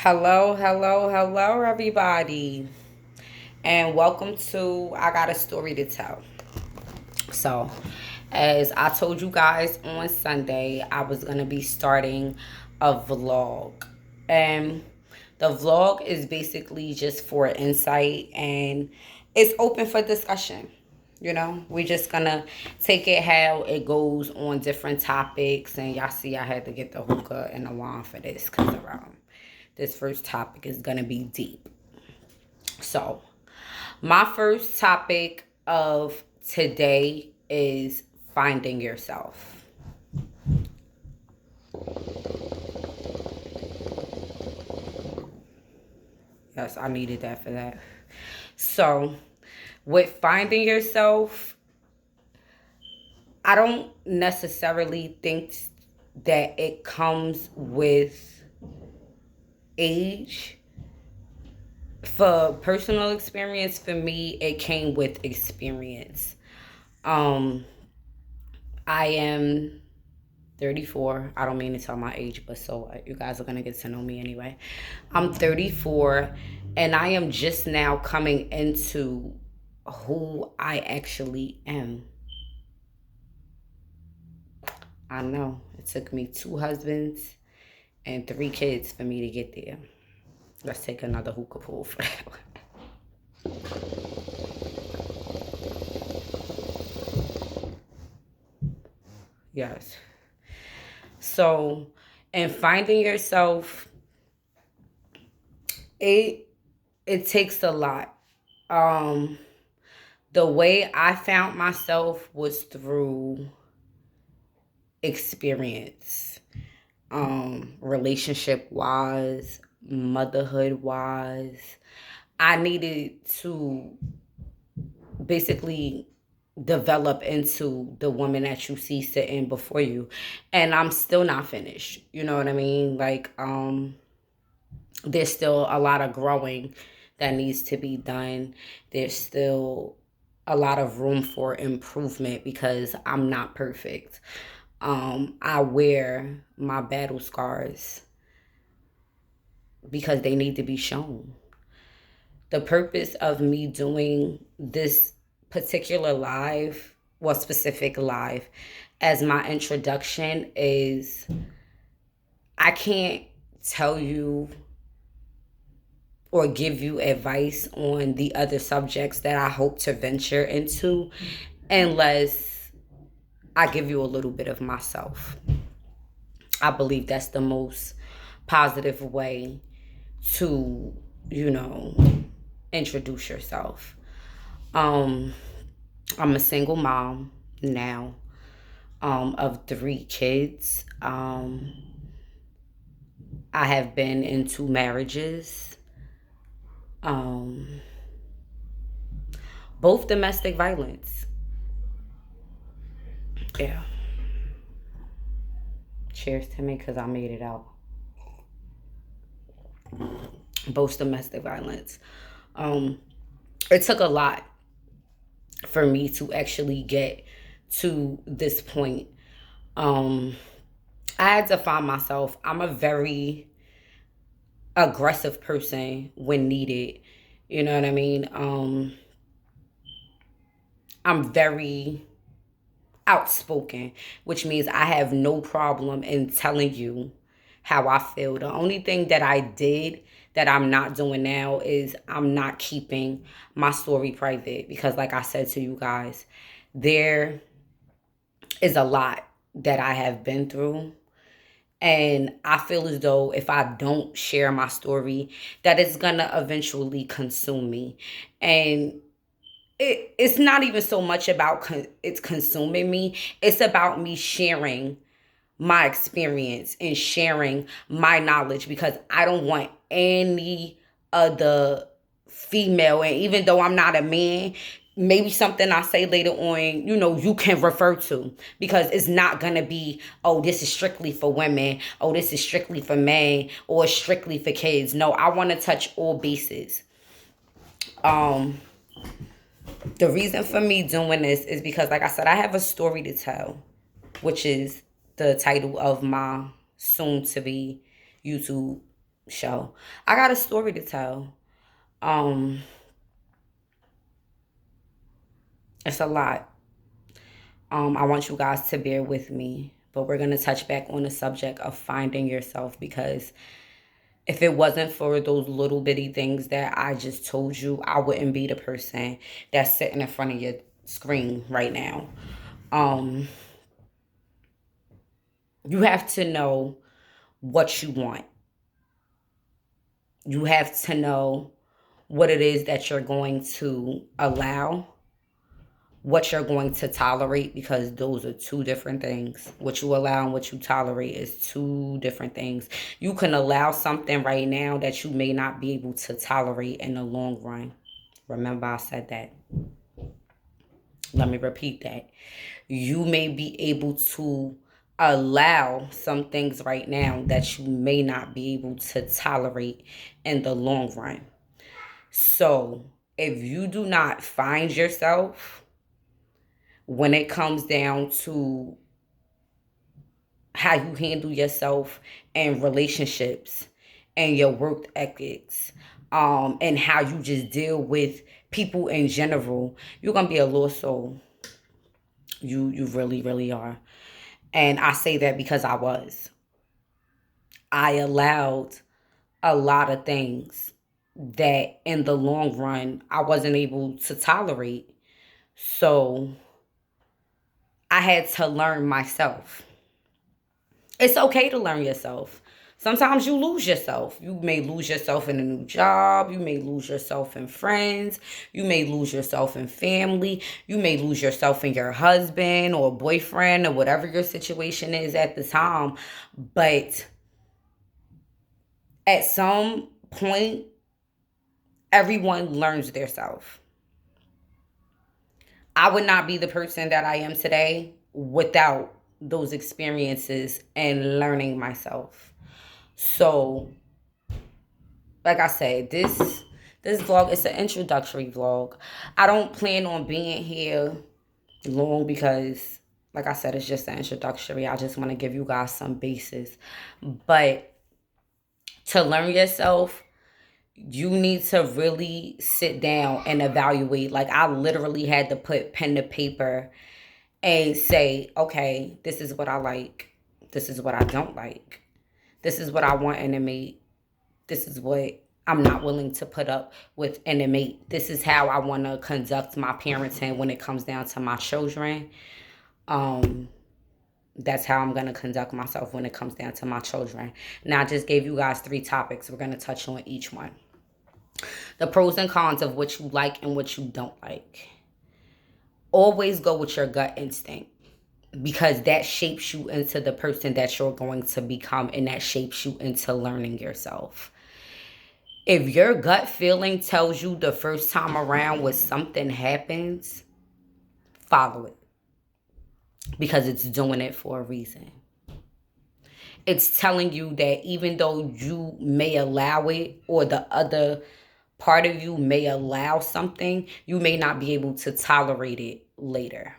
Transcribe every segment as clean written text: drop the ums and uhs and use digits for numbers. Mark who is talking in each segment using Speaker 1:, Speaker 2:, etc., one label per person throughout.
Speaker 1: Hello, everybody, and welcome to I Got a Story to Tell. So, as I told you guys on Sunday, I was going to be starting a vlog. And the vlog is basically just for insight and it's open for discussion. We're just gonna take it how it goes on different topics. And y'all see, I had to get the hookah and the wine for this because this first topic is gonna be deep. So, my first topic of today is finding yourself. Yes, I needed that for that. So, with finding yourself, I don't necessarily think that it comes with age. For personal experience, for me, it came with experience. Um, I am 34. I don't mean to tell my age, but so you guys are going to get to know me anyway. I'm 34, and I am just now coming into who I actually am. I know it took me 2 husbands and 3 kids for me to get there. Let's take another hookah pull for that one. Yes. So, and finding yourself, it it takes a lot. Um, the way I found myself was through experience. Relationship wise, motherhood wise. I needed to basically develop into the woman that you see sitting before you. And I'm still not finished. You know what I mean? There's still a lot of growing that needs to be done. There's still a lot of room for improvement because I'm not perfect. I wear my battle scars because they need to be shown. The purpose of me doing this particular live, well, specific live, as my introduction is I can't tell you or give you advice on the other subjects that I hope to venture into unless I give you a little bit of myself. I believe that's the most positive way to, you know, introduce yourself. Um, I'm a single mom now, of 3 kids. I have been in 2 marriages, um, both domestic violence. Yeah. Cheers to me because I made it out. Both domestic violence. Um, it took a lot for me to actually get to this point. Um, I had to find myself. I'm a very aggressive person when needed. You know what I mean? I'm very outspoken, which means I have no problem in telling you how I feel. The only thing that I did that I'm not doing now is I'm not keeping my story private because, like I said to you guys, there is a lot that I have been through. And I feel as though if I don't share my story, that it's gonna eventually consume me. And it's not even so much about it's consuming me. It's about me sharing my experience and sharing my knowledge because I don't want any other female, and even though I'm not a man, maybe something I say later on, you can refer to because it's not going to be, oh, this is strictly for women. Oh, this is strictly for men or strictly for kids. No, I want to touch all bases. Um, the reason for me doing this is because, like I said, I have a story to tell, which is the title of my soon to be YouTube show. I got a story to tell. Um, it's a lot. I want you guys to bear with me, but we're gonna touch back on the subject of finding yourself, because if it wasn't for those little bitty things that I just told you, I wouldn't be the person that's sitting in front of your screen right now. Um, you have to know what you want. You have to know what it is that you're going to allow, what you're going to tolerate, because those are two different things. What you allow and what you tolerate is two different things. You can allow something right now that you may not be able to tolerate in the long run. Remember, I said that. Let me repeat that. You may be able to allow some things right now that you may not be able to tolerate in the long run. So, if you do not find yourself when it comes down to how you handle yourself and relationships and your work ethics, and how you just deal with people in general, you're gonna be a lost soul. You really, really are. And I say that because I allowed a lot of things that in the long run I wasn't able to tolerate. So I had to learn myself. It's okay to learn yourself. Sometimes you lose yourself. You may lose yourself in a new job. You may lose yourself in friends. You may lose yourself in family. You may lose yourself in your husband or boyfriend or whatever your situation is at the time. But at some point, everyone learns their self. I would not be the person that I am today without those experiences and learning myself. So, like I said, this vlog is an introductory vlog. I don't plan on being here long because, like I said, it's just an introductory. I just want to give you guys some bases. But to learn yourself, you need to really sit down and evaluate. Like, I literally had to put pen to paper and say, okay, this is what I like. This is what I don't like. This is what I want in a mate. This is what I'm not willing to put up with in a mate. This is how I want to conduct my parenting when it comes down to my children. That's how I'm going to conduct myself when it comes down to my children. Now, I just gave you guys 3 topics. We're going to touch on each one. The pros and cons of what you like and what you don't like. Always go with your gut instinct, because that shapes you into the person that you're going to become, and that shapes you into learning yourself. If your gut feeling tells you the first time around when something happens, follow it, because it's doing it for a reason. It's telling you that even though you may allow it, or the other part of you may allow something, you may not be able to tolerate it later.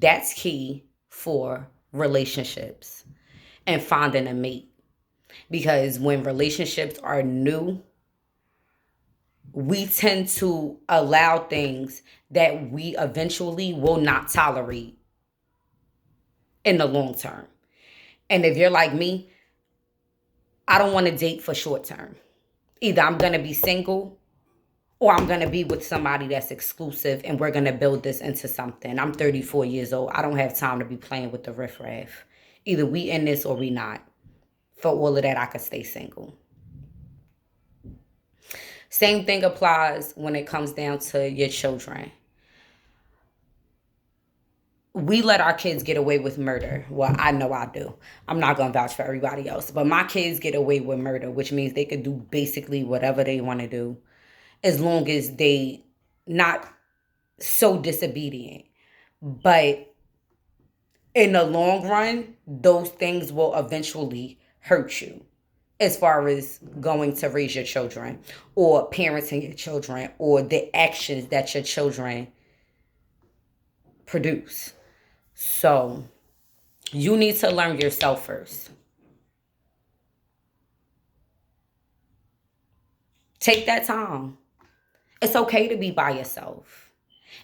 Speaker 1: That's key for relationships and finding a mate. Because when relationships are new, we tend to allow things that we eventually will not tolerate in the long term. And if you're like me, I don't want to date for short term. Either I'm going to be single, or I'm going to be with somebody that's exclusive, and we're going to build this into something. I'm 34 years old. I don't have time to be playing with the riffraff. Either we in this or we not. For all of that, I could stay single. Same thing applies when it comes down to your children. We let our kids get away with murder. Well, I know I do. I'm not going to vouch for everybody else. But my kids get away with murder, which means they could do basically whatever they want to do, as long as they not so disobedient. But in the long run, those things will eventually hurt you, as far as going to raise your children, or parenting your children, or the actions that your children produce. So You need to learn yourself first. Take that time. It's okay to be by yourself.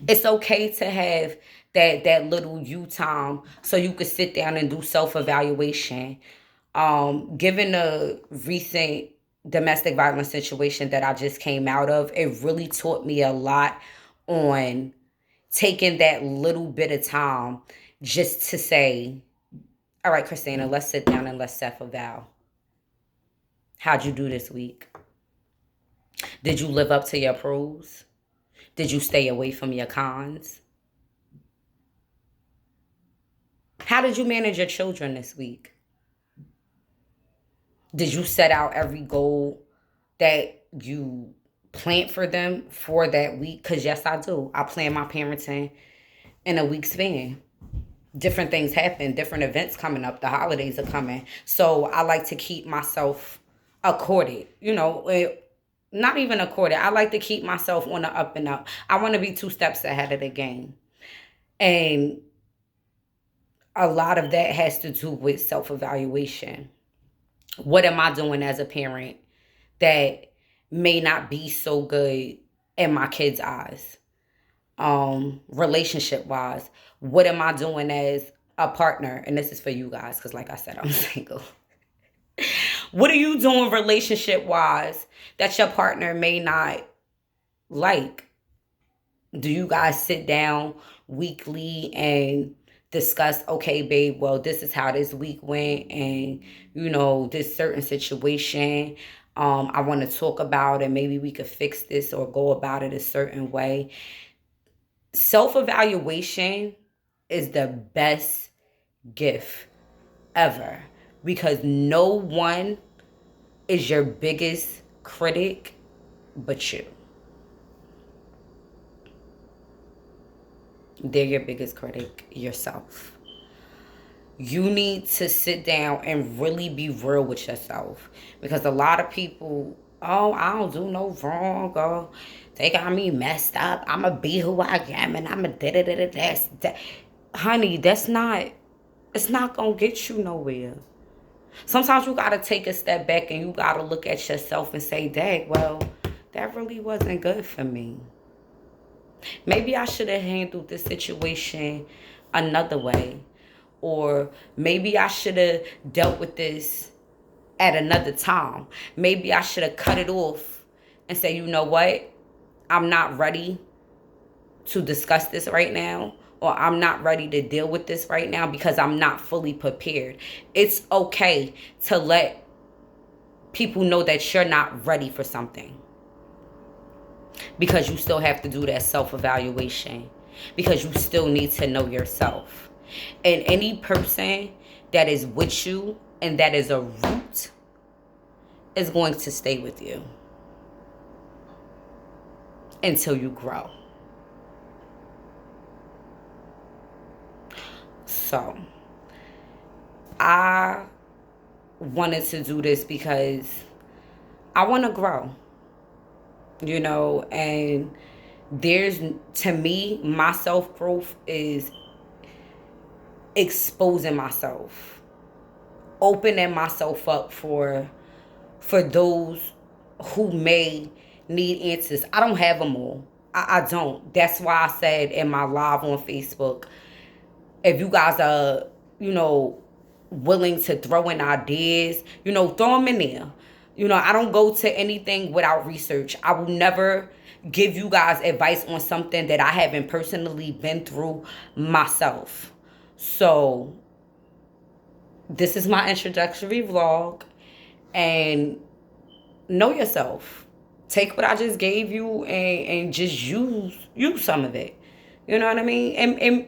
Speaker 1: It's okay to have that little you time so you could sit down and do self-evaluation. Given the recent domestic violence situation that I just came out of, it really taught me a lot on taking that little bit of time just to say, all right, Christina, let's sit down and let's self-eval. How'd you do this week? Did you live up to your pros? Did you stay away from your cons? How did you manage your children this week? Did you set out every goal that you plant for them for that week? Because yes, I do. I plan my parenting in a week span. Different things happen, different events coming up. The holidays are coming. So I like to keep myself accorded. Not even accorded. I like to keep myself on the up and up. I want to be 2 steps ahead of the game. And a lot of that has to do with self-evaluation. What am I doing as a parent that may not be so good in my kids' eyes? Relationship wise, what am I doing as a partner? And this is for you guys, because like I said, I'm single. What are you doing relationship wise that your partner may not like? Do you guys sit down weekly and discuss, okay, babe, well, this is how this week went, and this certain situation, I want to talk about, and maybe we could fix this or go about it a certain way. Self-evaluation is the best gift ever, because no one is your biggest critic but you. They're your biggest critic, yourself. You need to sit down and really be real with yourself, because a lot of people, oh, I don't do no wrong, or they got me messed up, I'ma be who I am, and I'ma da-da-da-da-da. Honey, it's not gonna get you nowhere. Sometimes you gotta take a step back and you gotta look at yourself and say, dang, well, that really wasn't good for me. Maybe I should have handled this situation another way. Or maybe I should have dealt with this at another time. Maybe I should have cut it off and say, you know what? I'm not ready to discuss this right now. Or I'm not ready to deal with this right now because I'm not fully prepared. It's okay to let people know that you're not ready for something, because you still have to do that self-evaluation, because you still need to know yourself. And any person that is with you and that is a root is going to stay with you until you grow. So I wanted to do this because I want to grow, and to me, my self-growth is exposing myself, opening myself up for those who may need answers. I don't have them all. I don't. That's why I said in my live on Facebook, if you guys are, willing to throw in ideas, throw them in there. I don't go to anything without research. I will never give you guys advice on something that I haven't personally been through myself. So this is my introductory vlog, and know yourself. Take what I just gave you and just use some of it. You know what I mean?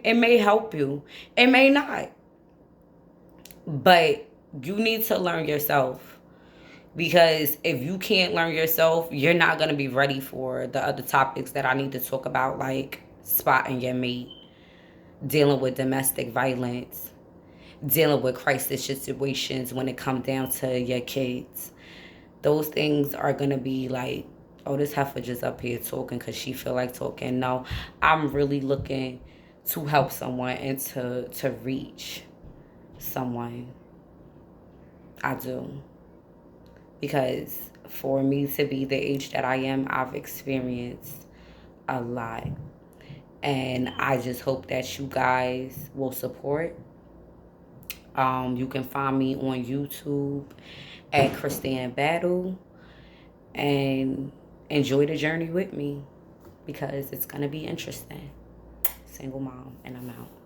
Speaker 1: It may help you. It may not. But you need to learn yourself. Because if you can't learn yourself, you're not going to be ready for the other topics that I need to talk about, like spotting your mate, dealing with domestic violence, dealing with crisis situations when it comes down to your kids. Those things are going to be like, oh, this heifer just up here talking because she feel like talking. No, I'm really looking to help someone and to reach someone. I do. Because for me to be the age that I am, I've experienced a lot. And I just hope that you guys will support. You can find me on YouTube at Christine Battle and enjoy the journey with me because it's going to be interesting. Single mom, and I'm out.